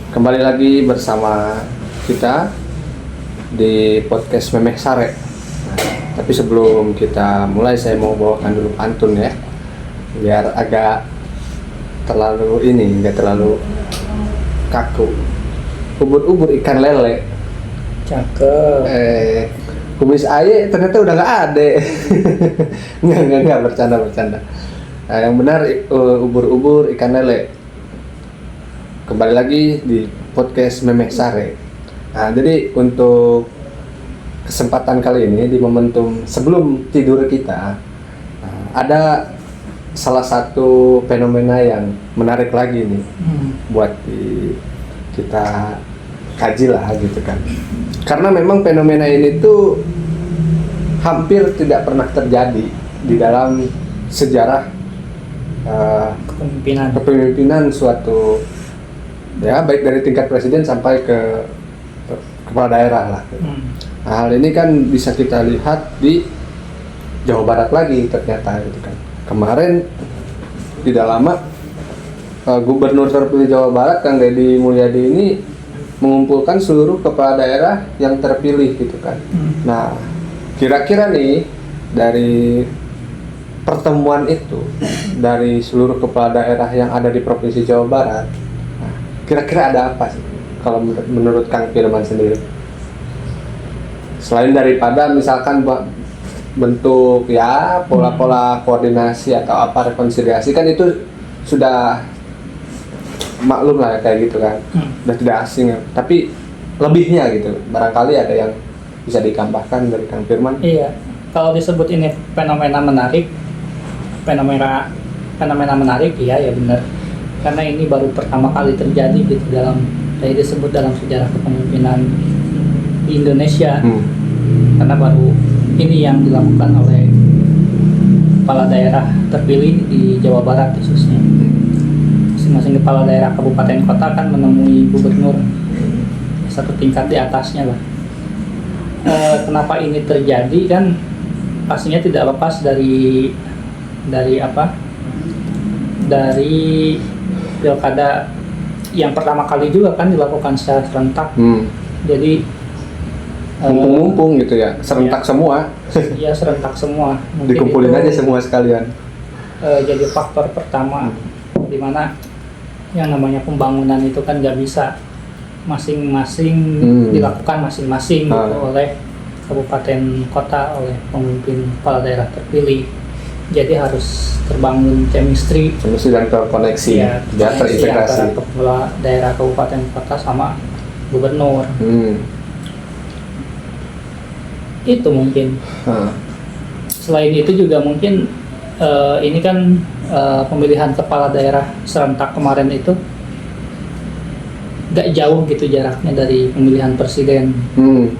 Kembali lagi bersama kita di podcast Memeh Sare. Tapi sebelum kita mulai, saya mau bawakan dulu pantun ya, biar agak nggak terlalu kaku. Ubur-ubur ikan lele, Cakep. kumis aye ternyata udah nggak ada. nggak bercanda. Nah, yang benar ubur-ubur ikan lele. Kembali lagi di podcast Memeh Sare. Nah, jadi untuk kesempatan kali ini di momentum sebelum tidur kita, ada salah satu fenomena yang menarik lagi nih buat kita kaji lah gitu kan. Karena memang fenomena ini tuh hampir tidak pernah terjadi di dalam sejarah kepemimpinan suatu, ya, baik dari tingkat presiden sampai ke kepala daerah lah. Nah, hal ini kan bisa kita lihat di Jawa Barat lagi ternyata gitu kan. Kemarin tidak lama Gubernur terpilih Jawa Barat Kang Deddy Mulyadi ini mengumpulkan seluruh kepala daerah yang terpilih gitu kan. Nah, kira-kira nih dari pertemuan itu dari seluruh kepala daerah yang ada di Provinsi Jawa Barat, kira-kira ada apa sih kalau menurut Kang Firman sendiri? Selain daripada misalkan bentuk ya pola-pola koordinasi atau apa rekonsiliasi, kan itu sudah maklum lah kayak gitu kan, udah tidak asing. Tapi lebihnya gitu, barangkali ada yang bisa ditambahkan dari Kang Firman? Iya, kalau disebut ini fenomena menarik, iya ya benar. Karena ini baru pertama kali terjadi gitu tadi disebut dalam sejarah kepemimpinan di Indonesia. Karena baru ini yang dilakukan oleh kepala daerah terpilih di Jawa Barat khususnya. Masing-masing kepala daerah kabupaten kota kan menemui gubernur satu tingkat di atasnya lah. Kenapa ini terjadi kan pastinya tidak lepas dari pilkada yang pertama kali juga kan dilakukan secara serentak. Jadi mumpung gitu ya, serentak semua. Iya, serentak semua. Mungkin dikumpulin aja semua sekalian. Jadi faktor pertama di mana yang namanya pembangunan itu kan nggak bisa masing-masing dilakukan masing-masing gitu oleh kabupaten kota, oleh pemimpin kepala daerah terpilih. Jadi harus terbangun chemistry dan terkoneksi, ya, biar terintegrasi antara kepala daerah kabupaten kota sama gubernur. Itu mungkin. Selain itu juga mungkin ini kan pemilihan kepala daerah serentak kemarin itu gak jauh gitu jaraknya dari pemilihan presiden.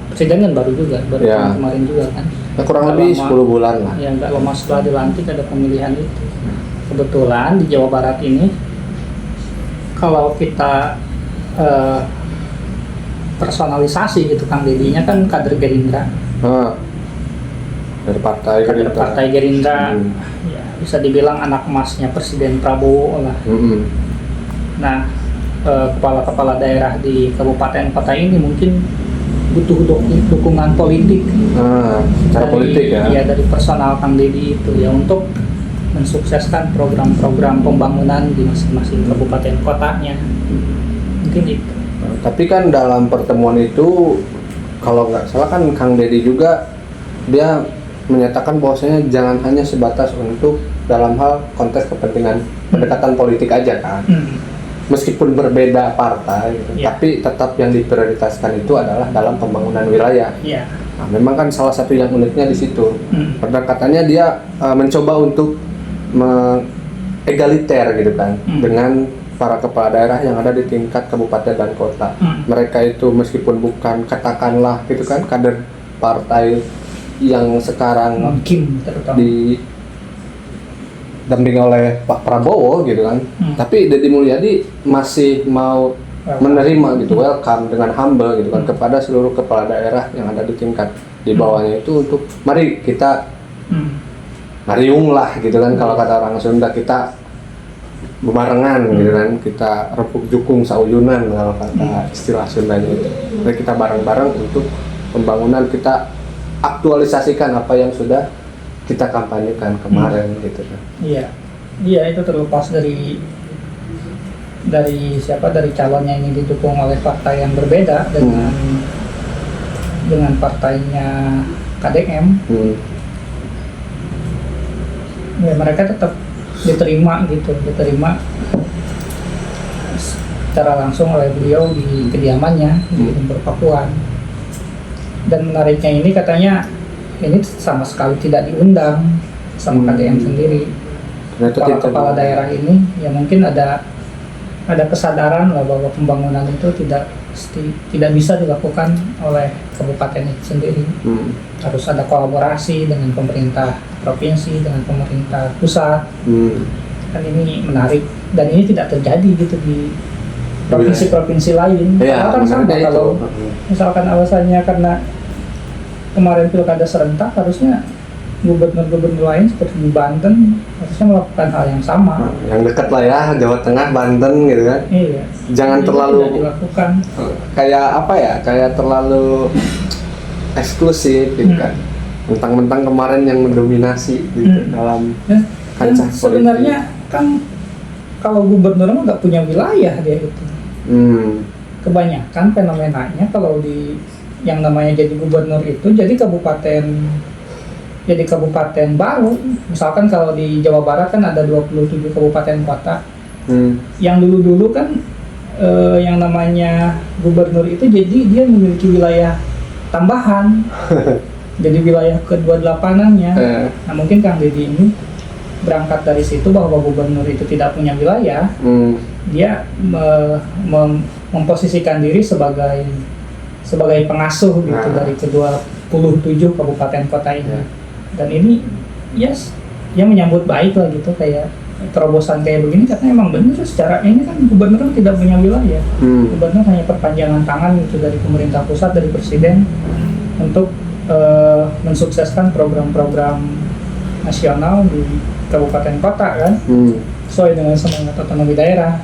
Presiden kan baru ya. Kemarin juga kan. Ya, kurang lebih 10 bulan lah. Ya, gak lama setelah dilantik ada pemilihan itu. Kebetulan di Jawa Barat ini kalau kita personalisasi gitu, Kang Deddy-nya kan kader Gerindra. Dari Partai Gerindra. Ya, bisa dibilang anak emasnya Presiden Prabowo lah. Nah, kepala-kepala daerah di kabupaten kota ini mungkin butuh dukungan politik. Politik ya. Iya, dari personal Kang Deddy itu ya untuk mensukseskan program-program pembangunan di masing-masing kabupaten kotanya. Mungkin itu. Tapi kan dalam pertemuan itu kalau nggak salah kan Kang Deddy juga dia menyatakan bahwasanya jangan hanya sebatas untuk dalam hal konteks kepentingan pendekatan politik aja kan. Meskipun berbeda partai gitu, tapi tetap yang diprioritaskan itu adalah dalam pembangunan wilayah. Nah, memang kan salah satu yang uniknya di situ. Pendekatannya dia mencoba untuk egaliter gitu kan, dengan para kepala daerah yang ada di tingkat kabupaten dan kota. Mereka itu meskipun bukan katakanlah gitu kan kader partai yang sekarang didampingi oleh Pak Prabowo gitu kan, tapi Deddy Mulyadi masih mau menerima gitu, welcome dengan humble gitu kan kepada seluruh kepala daerah yang ada di tingkat di bawahnya itu untuk mari kita mariung lah gitu kan, kalau kata orang Sunda, kita bebarengan gitu kan, kita repuk jukung sauyunan kalau kata istilah Sundanya itu. Jadi kita bareng-bareng untuk pembangunan, kita aktualisasikan apa yang sudah kita kampanyekan kemarin gitu kan. Iya itu terlepas dari siapa, dari calonnya ini didukung oleh partai yang berbeda dengan partainya KDM. Ya mereka tetap diterima secara langsung oleh beliau di kediamannya di Lumpur Pakuan. Dan menariknya ini katanya ini sama sekali tidak diundang sama KDM sendiri. Kepala daerah ini ya mungkin ada kesadaran lah bahwa pembangunan itu tidak bisa dilakukan oleh kabupaten itu sendiri. Harus ada kolaborasi dengan pemerintah provinsi, dengan pemerintah pusat. Kan ini menarik dan ini tidak terjadi gitu di provinsi-provinsi lain. Kan sama kalau misalkan alasannya karena kemarin pilkada serentak, harusnya gubernur-gubernur lain seperti di Banten harusnya melakukan hal yang sama. Yang dekat lah ya, Jawa Tengah, Banten gitu kan. Iya. Jangan terlalu tidak dilakukan. Kayak apa ya? Kayak terlalu eksklusif gitu kan. Mentang-mentang kemarin yang mendominasi gitu dalam kancah politik. Sebenarnya kan kalau gubernur mah nggak punya wilayah dia itu. Kebanyakan fenomenanya kalau di yang namanya jadi gubernur itu jadi kabupaten baru. Misalkan kalau di Jawa Barat kan ada 27 kabupaten kota. Yang dulu-dulu kan yang namanya gubernur itu jadi dia memiliki wilayah tambahan. Jadi wilayah ke-28-nya. Nah mungkin Kang Deddy ini berangkat dari situ bahwa gubernur itu tidak punya wilayah. Dia memposisikan diri sebagai pengasuh gitu dari ke-27 kabupaten kota ini. Dan ini ya menyambut baik lah gitu, kayak terobosan kayak begini karena emang bener secara ini kan gubernur tidak punya wilayah. Gubernur hanya perpanjangan tangan gitu dari pemerintah pusat, dari presiden untuk mensukseskan program-program nasional di kabupaten kota kan, sesuai dengan semangat otonomi daerah.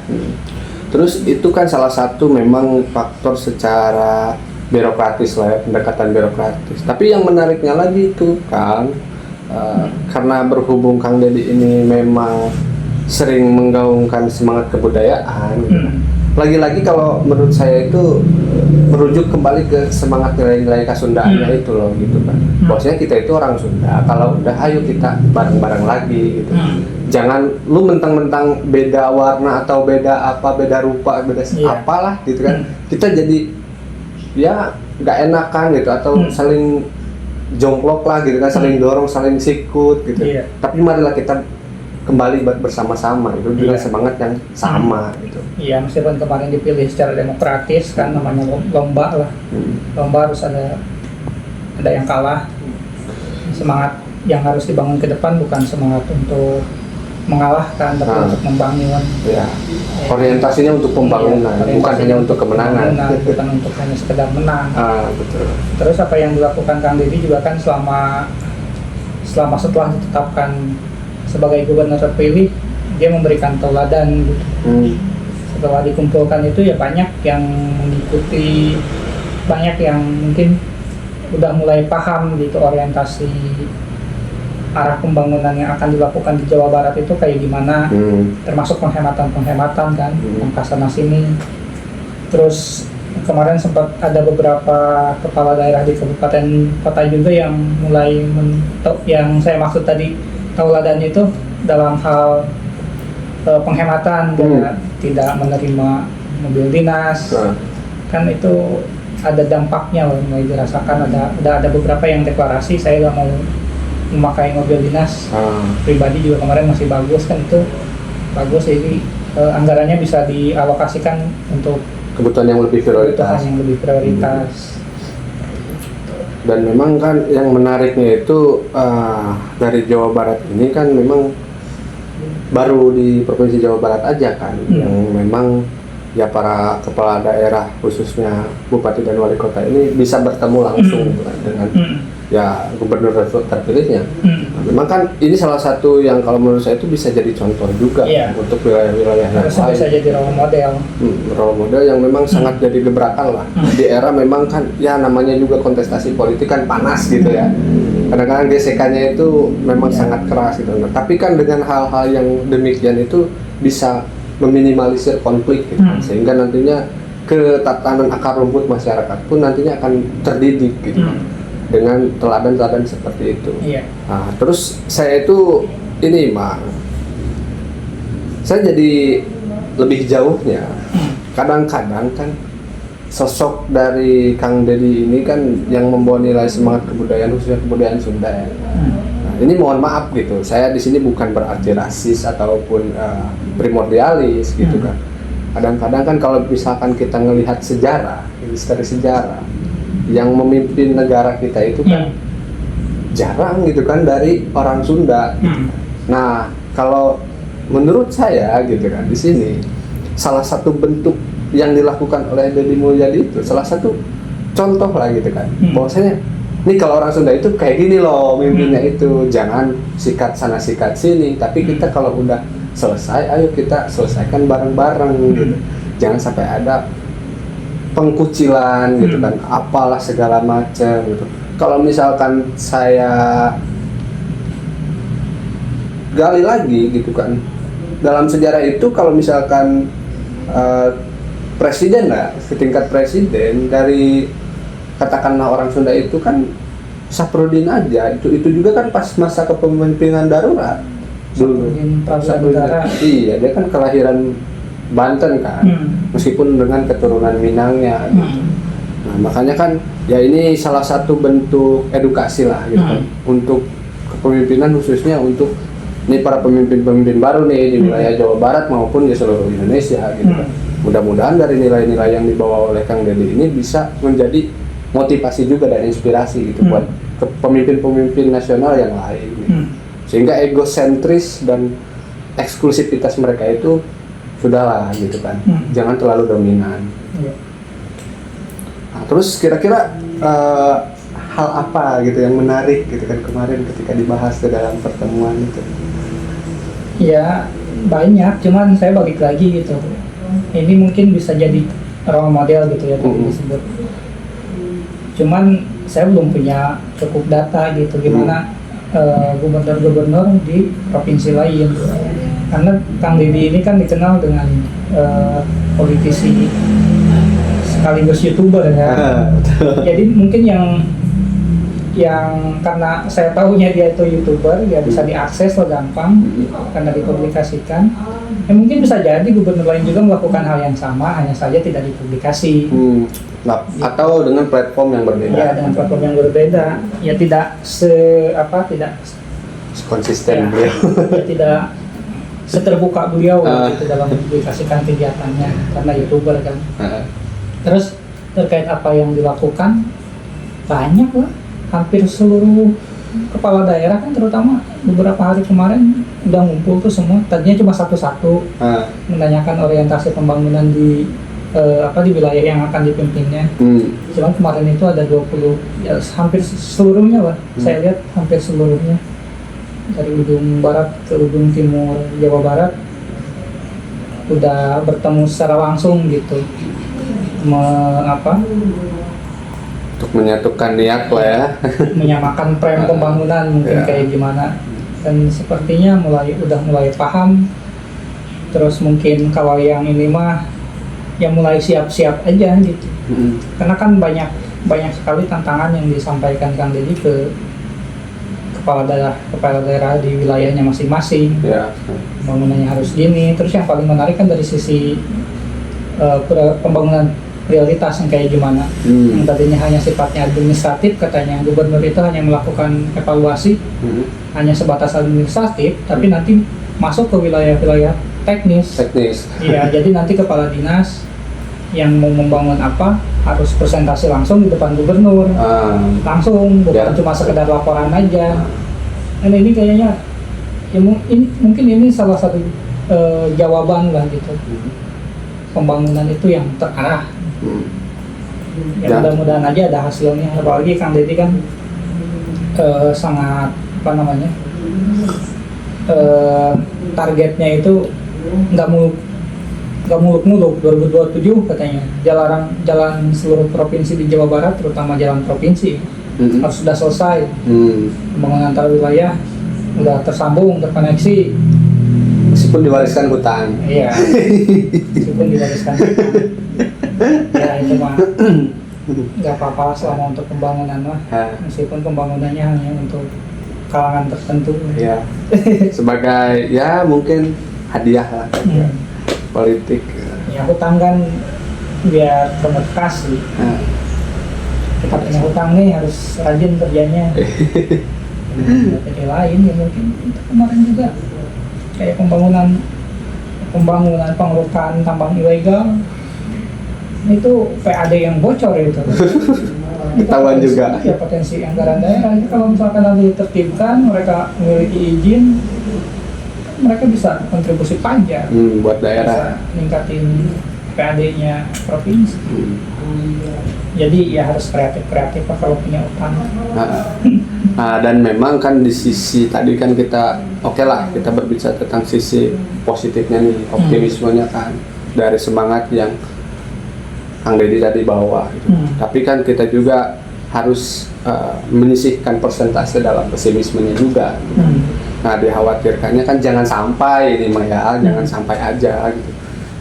Terus itu kan salah satu memang faktor secara birokratis lah ya, pendekatan birokratis. Tapi yang menariknya lagi itu Kang, karena berhubung Kang Deddy ini memang sering menggaungkan semangat kebudayaan. Lagi-lagi kalau menurut saya itu merujuk kembali ke semangat nilai-nilai Kasundaannya itu loh gitu kan. Bosnya kita itu orang Sunda, kalau udah ayo kita bareng-bareng lagi gitu. Jangan lu mentang-mentang beda warna atau beda apa, beda rupa, beda apalah gitu kan. Kita jadi ya nggak enakan gitu atau saling jongklok lah gitu kan, saling dorong, saling sikut gitu. Tapi marilah kita kembali bersama-sama itu dengan semangat yang sama gitu. Iya, meskipun kemarin dipilih secara demokratis kan, namanya lomba lah. Lomba harus ada yang kalah. Semangat yang harus dibangun ke depan bukan semangat untuk mengalahkan, tapi untuk membangun. Orientasinya untuk pembangunan, bukan hanya untuk kemenangan. Bukan untuk hanya sekedar menang. Betul. Terus apa yang dilakukan Kang Deddy juga kan selama setelah ditetapkan sebagai gubernur terpilih, dia memberikan tauladan gitu. Setelah dikumpulkan itu ya banyak yang mengikuti, banyak yang mungkin udah mulai paham gitu orientasi arah pembangunan yang akan dilakukan di Jawa Barat itu kayak gimana, termasuk penghematan kan, Angkasana sini. Terus kemarin sempat ada beberapa kepala daerah di kabupaten kota juga yang mulai yang saya maksud tadi, tauladan itu dalam hal penghematan, tidak menerima mobil dinas. Kan itu ada dampaknya loh, mulai dirasakan. Ada beberapa yang deklarasi saya nggak mau memakai mobil dinas pribadi juga kemarin masih bagus kan, itu bagus. Jadi anggarannya bisa dialokasikan untuk kebutuhan yang lebih prioritas. Dan memang kan yang menariknya itu dari Jawa Barat ini kan memang baru di Provinsi Jawa Barat aja kan yang memang ya para kepala daerah khususnya bupati dan wali kota ini bisa bertemu langsung dengan ya gubernur terpilihnya. Memang kan ini salah satu yang kalau menurut saya itu bisa jadi contoh juga untuk wilayah-wilayah yang harusnya lain. bisa jadi role model. Role model yang memang sangat jadi gebrakan lah. Di era memang kan ya namanya juga kontestasi politik kan panas gitu ya. Kadang-kadang gesekannya itu memang sangat keras gitu. Nah, tapi kan dengan hal-hal yang demikian itu bisa meminimalisir konflik gitu. Sehingga nantinya ketatanan akar rumput masyarakat pun nantinya akan terdidik gitu. Dengan teladan-teladan seperti itu. Nah, terus saya itu ini saya jadi lebih jauhnya. Kadang-kadang kan sosok dari Kang Deddy ini kan yang membawa nilai semangat kebudayaan khususnya kebudayaan Sunda ya. Nah, ini mohon maaf gitu. Saya di sini bukan berarti rasis ataupun primordialis gitu kan. Kadang-kadang kan kalau misalkan kita melihat sejarah, dari sejarah yang memimpin negara kita itu kan jarang gitu kan dari orang Sunda. Nah, kalau menurut saya gitu kan di sini salah satu bentuk yang dilakukan oleh Deddy Mulyadi itu salah satu contoh lah gitu kan. Bahwasanya nih kalau orang Sunda itu kayak gini loh mimpinnya itu, jangan sikat sana sikat sini, tapi kita kalau udah selesai ayo kita selesaikan bareng-bareng gitu. Jangan sampai ada pengkucilan gitu kan, apalah segala macam gitu. Kalau misalkan saya gali lagi gitu kan, dalam sejarah itu kalau misalkan presiden lah, setingkat presiden dari katakanlah orang Sunda itu kan Saprudin aja, itu juga kan pas masa kepemimpinan darurat dulu. Iya, dia kan kelahiran Banten kan, meskipun dengan keturunan Minangnya gitu. Nah, makanya kan ya ini salah satu bentuk edukasi lah gitu kan, untuk kepemimpinan khususnya untuk ini para pemimpin-pemimpin baru nih di wilayah Jawa Barat maupun di seluruh Indonesia gitu kan. Mudah-mudahan dari nilai-nilai yang dibawa oleh Kang Deddy ini bisa menjadi motivasi juga dan inspirasi gitu buat pemimpin-pemimpin nasional yang lain gitu. Sehingga egosentris dan eksklusivitas mereka itu sudahlah gitu kan, jangan terlalu dominan. Nah, terus kira-kira hal apa gitu yang menarik gitu kan kemarin ketika dibahas di dalam pertemuan itu? Ya banyak, cuman saya balik lagi gitu. Ini mungkin bisa jadi role model gitu ya tadi disebut. Cuman saya belum punya cukup data gitu gimana gubernur-gubernur di provinsi lain. Karena Kang Deddy ini kan dikenal dengan politisi sekaligus YouTuber ya. Jadi mungkin yang karena saya tahunya dia itu YouTuber ya bisa diakses lo gampang karena dipublikasikan. Ya mungkin bisa jadi gubernur lain juga melakukan hal yang sama, hanya saja tidak dipublikasi. Atau dengan platform yang berbeda. Ya, dengan platform yang berbeda. Ya tidak konsisten ya, ya tidak seterbuka beliau gitu dalam mempublikasikan kegiatannya karena YouTuber kan. Terus terkait apa yang dilakukan banyak lah, hampir seluruh kepala daerah kan terutama beberapa hari kemarin udah ngumpul tuh semua. Tadinya cuma satu-satu menanyakan orientasi pembangunan di di wilayah yang akan dipimpinnya. Cuman kemarin itu ada 20 ya hampir seluruhnya lah. Saya lihat hampir seluruhnya dari ujung barat ke ujung timur Jawa Barat udah bertemu secara langsung gitu. Untuk menyatukan niat lah ya, menyamakan frame pembangunan mungkin kayak gimana, dan sepertinya udah mulai paham. Terus mungkin kalau yang ini mah yang mulai siap-siap aja gitu. Karena kan banyak sekali tantangan yang disampaikan Kang Deddy ke kepala daerah di wilayahnya masing-masing. Pembangunannya harus gini. Terus yang paling menarik kan dari sisi pembangunan prioritas yang kayak gimana. Yang tadinya hanya sifatnya administratif, katanya gubernur itu hanya melakukan evaluasi hanya sebatas administratif, tapi nanti masuk ke wilayah-wilayah teknis. Iya, jadi nanti kepala dinas yang mau membangun apa harus presentasi langsung di depan gubernur, langsung, bukan cuma sekedar laporan aja. Dan ini kayaknya mungkin ini salah satu jawaban lah gitu. pembangunan itu yang terarah. Ya Ya. mudah-mudahan aja ada hasilnya. Apalagi Kang Deddy kan sangat apa namanya targetnya itu nggak muluk-muluk 2027 katanya jalan seluruh provinsi di Jawa Barat, terutama jalan provinsi harus sudah selesai. Pembangunan antar wilayah udah tersambung, terkoneksi. Meskipun diwariskan hutan. Iya. Meskipun diwariskan hutan. Ya itu mah nggak apa-apa selama untuk pembangunan mah. Meskipun pembangunannya hanya untuk kalangan tertentu. Ya. Sebagai ya mungkin hadiah lah politik. Ya hutang kan biar berbekas sih. Kita punya hutang nih harus rajin kerjanya. Jadi lain ya mungkin itu kemarin juga kayak pembangunan pengerukan tambang ilegal itu PAD yang bocor itu. Ketahuan juga. Ya potensi anggaran daerah itu kalau misalkan nanti ditertibkan, mereka memiliki izin, mereka bisa kontribusi pajak buat daerah, bisa ningkatin PAD-nya provinsi. Jadi ya harus kreatif lah kalau punya utang. Dan memang kan di sisi tadi kan kita oke lah kita berbicara tentang sisi positifnya nih, optimismenya kan dari semangat yang Kang Deddy tadi bawa gitu. Tapi kan kita juga harus menyisihkan persentase dalam pesimismenya juga gitu. Nah dikhawatirkannya kan jangan sampai ini mah ya, jangan sampai aja gitu.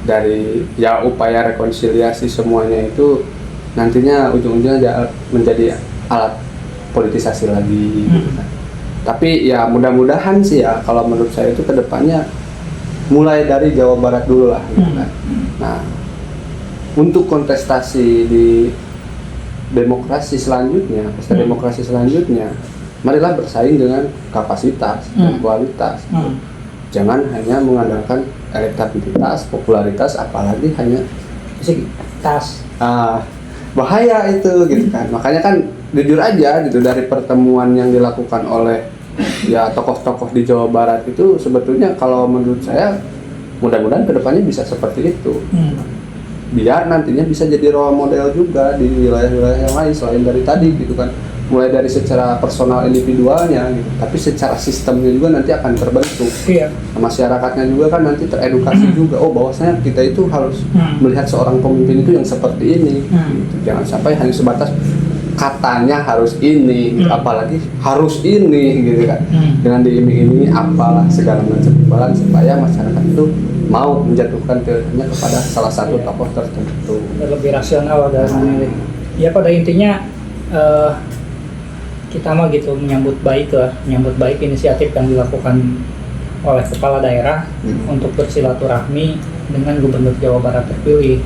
Dari ya upaya rekonsiliasi semuanya itu nantinya ujung-ujungnya menjadi alat politisasi lagi gitu kan. Tapi ya mudah-mudahan sih ya kalau menurut saya itu kedepannya mulai dari Jawa Barat dulu lah gitu kan. Nah untuk kontestasi di demokrasi selanjutnya, pesta demokrasi selanjutnya, marilah bersaing dengan kapasitas dan kualitas. Jangan hanya mengandalkan elektabilitas, popularitas, apalagi hanya tas. Bahaya itu gitu kan. Makanya kan jujur aja gitu dari pertemuan yang dilakukan oleh ya tokoh-tokoh di Jawa Barat itu sebetulnya kalau menurut saya mudah-mudahan kedepannya bisa seperti itu. Biar nantinya bisa jadi role model juga di wilayah-wilayah yang lain selain dari tadi gitu kan. Mulai dari secara personal individualnya gitu, tapi secara sistemnya juga nanti akan terbentuk. Iya. Masyarakatnya juga kan nanti teredukasi juga. Oh bahwasanya kita itu harus melihat seorang pemimpin itu yang seperti ini. Gitu. Jangan sampai hanya sebatas katanya harus ini, gitu. Apalagi harus ini gitu kan. Dengan diiming-imingi apalah segala macam imbalan supaya masyarakat itu mau menjatuhkan pilihannya kepada salah satu tokoh tertentu. Lebih rasional dari memilih. Ya pada intinya kita mah gitu menyambut baik inisiatif yang dilakukan oleh kepala daerah untuk bersilaturahmi dengan Gubernur Jawa Barat terpilih.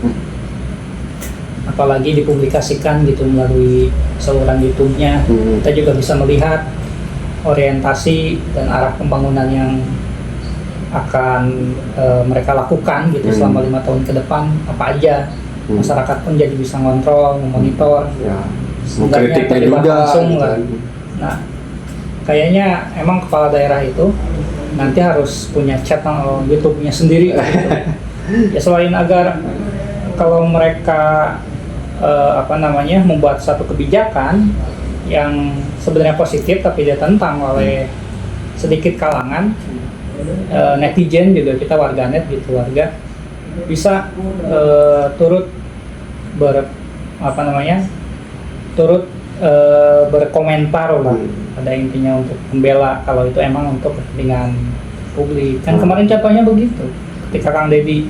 Apalagi dipublikasikan gitu melalui saluran YouTube-nya, kita juga bisa melihat orientasi dan arah pembangunan yang akan mereka lakukan gitu selama 5 tahun ke depan apa aja. Masyarakat pun jadi bisa ngontrol, memonitor. Mengkritiknya juga langsung gitu. lah. Nah, kayaknya emang kepala daerah itu nanti harus punya channel YouTube-nya sendiri gitu. Ya selain agar kalau mereka membuat satu kebijakan yang sebenarnya positif tapi ditentang oleh sedikit kalangan netizen juga, kita warganet gitu, warga bisa turut berkomentar lah pada intinya untuk membela kalau itu emang untuk kepentingan publik. Kan kemarin contohnya begitu, ketika Kang Deddy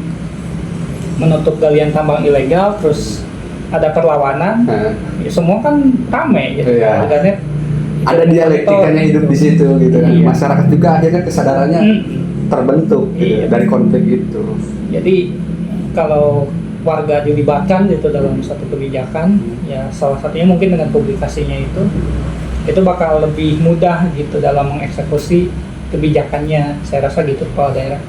menutup galian tambang ilegal terus ada perlawanan, ya semua kan rame gitu. Warganet ada dialektikanya hidup di situ gitu kan. Masyarakat juga akhirnya kesadarannya terbentuk gitu, dari konflik itu. Jadi kalau warga dilibatkan gitu dalam satu kebijakan, ya salah satunya mungkin dengan publikasinya itu bakal lebih mudah gitu dalam mengeksekusi kebijakannya. Saya rasa gitu kepala daerah.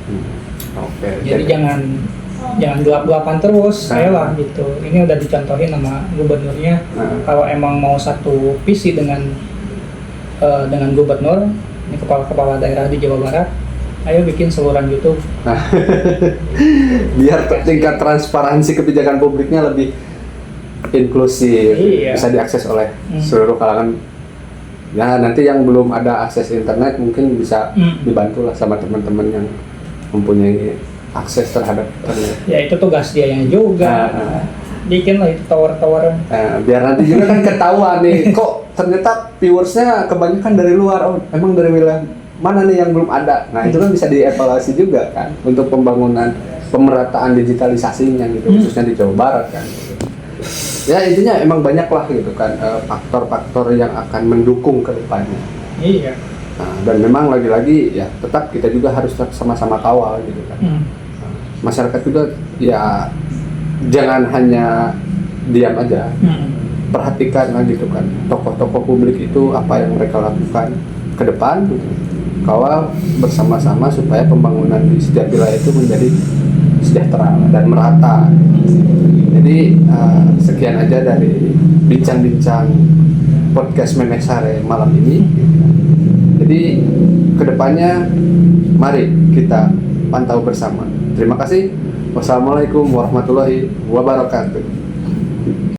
Jadi jangan gelap-gelapan terus, saya lah gitu. Ini udah dicontohin sama gubernurnya. Kalau emang mau satu visi dengan gubernur, ini kepala daerah di Jawa Barat, Ayo bikin saluran YouTube. Biar tingkat transparansi kebijakan publiknya lebih inklusif, Iya. bisa diakses oleh seluruh kalangan. Ya nanti yang belum ada akses internet mungkin bisa dibantu lah sama teman-teman yang mempunyai akses terhadap internet. Ya itu tugas dia yang juga. Bikin lah itu tower-tower. Biar nanti juga kan ketahuan nih, kok ternyata viewersnya kebanyakan dari luar, oh emang dari wilayah mana nih yang belum ada. Nah itu kan bisa dievaluasi juga kan untuk pembangunan pemerataan digitalisasinya gitu, khususnya di Jawa Barat kan. Ya intinya emang banyak lah gitu kan faktor-faktor yang akan mendukung ke depannya. Iya. Nah, dan memang lagi-lagi ya tetap kita juga harus sama-sama kawal gitu kan. Masyarakat juga ya jangan hanya diam aja, perhatikan lah gitu kan tokoh-tokoh publik itu apa yang mereka lakukan ke depan gitu. Kawal bersama-sama supaya pembangunan di setiap wilayah itu menjadi sejahtera dan merata. Jadi sekian aja dari bincang-bincang podcast Menesare malam ini. Jadi kedepannya mari kita pantau bersama. Terima kasih. Wassalamualaikum warahmatullahi wabarakatuh.